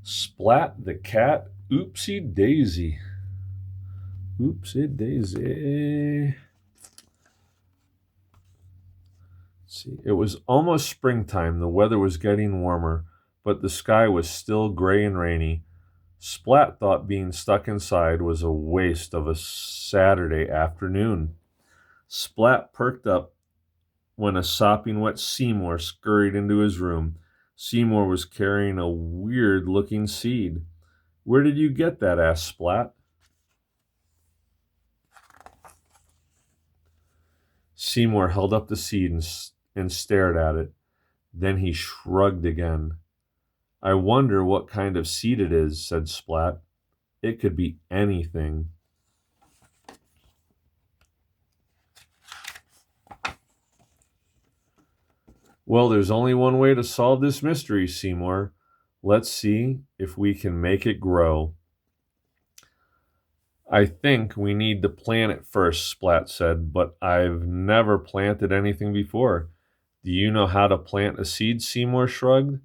Splat the Cat, Oopsie-Daisy. Oopsie-Daisy. See, it was almost springtime. The weather was getting warmer, but the sky was still gray and rainy. Splat thought being stuck inside was a waste of a Saturday afternoon. Splat perked up when a sopping wet Seymour scurried into his room. Seymour was carrying a weird-looking seed. "Where did you get that?" asked Splat. Seymour held up the seed and stared at it. Then he shrugged again. "I wonder what kind of seed it is," said Splat. "It could be anything." "Well, there's only one way to solve this mystery, Seymour. Let's see if we can make it grow." "I think we need to plant it first," Splat said, "but I've never planted anything before. Do you know how to plant a seed?" Seymour shrugged.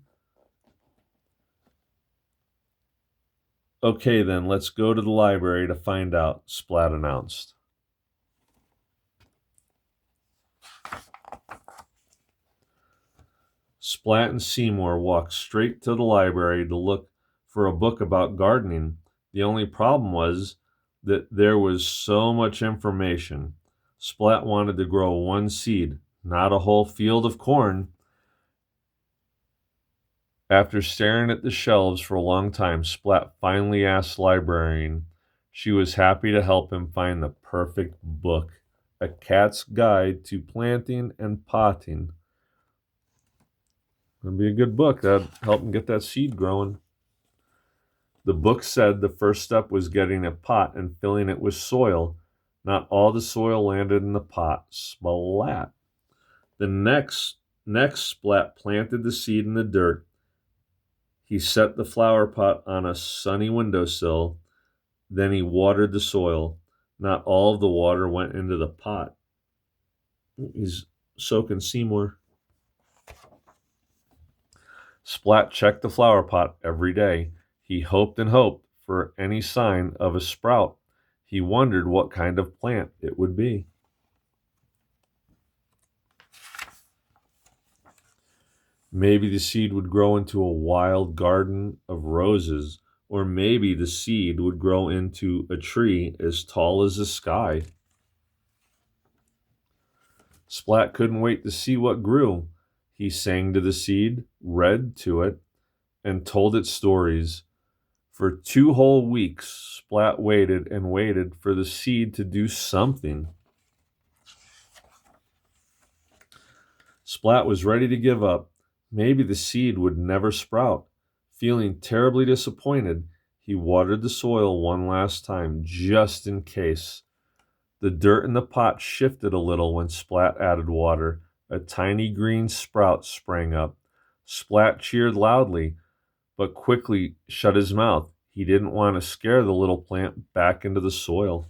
"Okay, then, let's go to the library to find out," Splat announced. Splat and Seymour walked straight to the library to look for a book about gardening. The only problem was that there was so much information. Splat wanted to grow one seed, not a whole field of corn. After staring at the shelves for a long time, Splat finally asked the librarian. She was happy to help him find the perfect book, A Cat's Guide to Planting and Potting. It'll be a good book. That'd help him get that seed growing. The book said the first step was getting a pot and filling it with soil. Not all the soil landed in the pot. Splat. The next Splat planted the seed in the dirt. He set the flower pot on a sunny windowsill. Then he watered the soil. Not all of the water went into the pot. He's soaking Seymour. Splat checked the flower pot every day. He hoped and hoped for any sign of a sprout. He wondered what kind of plant it would be. Maybe the seed would grow into a wild garden of roses, or maybe the seed would grow into a tree as tall as the sky. Splat couldn't wait to see what grew. He sang to the seed, read to it, and told it stories. For 2 whole weeks, Splat waited and waited for the seed to do something. Splat was ready to give up. Maybe the seed would never sprout. Feeling terribly disappointed, he watered the soil one last time, just in case. The dirt in the pot shifted a little when Splat added water. A tiny green sprout sprang up. Splat cheered loudly, but quickly shut his mouth. He didn't want to scare the little plant back into the soil.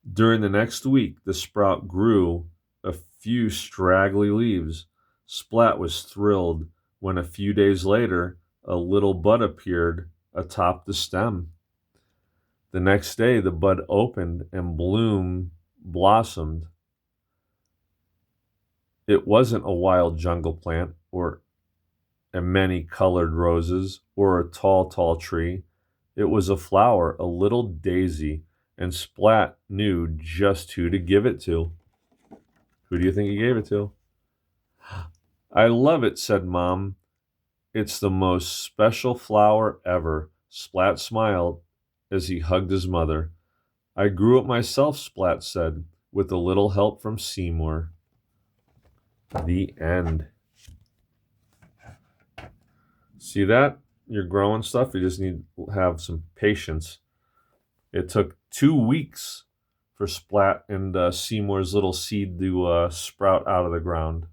During the next week, the sprout grew a few straggly leaves. Splat was thrilled when a few days later, a little bud appeared atop the stem. The next day, the bud opened and blossomed. It wasn't a wild jungle plant or a many-colored roses or a tall tree. It was a flower, a little daisy, and Splat knew just who to give it to. Who do you think he gave it to? "I love it," said Mom. "It's the most special flower ever." Splat smiled as he hugged his mother. "I grew it myself," Splat said, "with a little help from Seymour." The end. See that? You're growing stuff. You just need to have some patience. It took 2 weeks for Splat and Seymour's little seed to sprout out of the ground.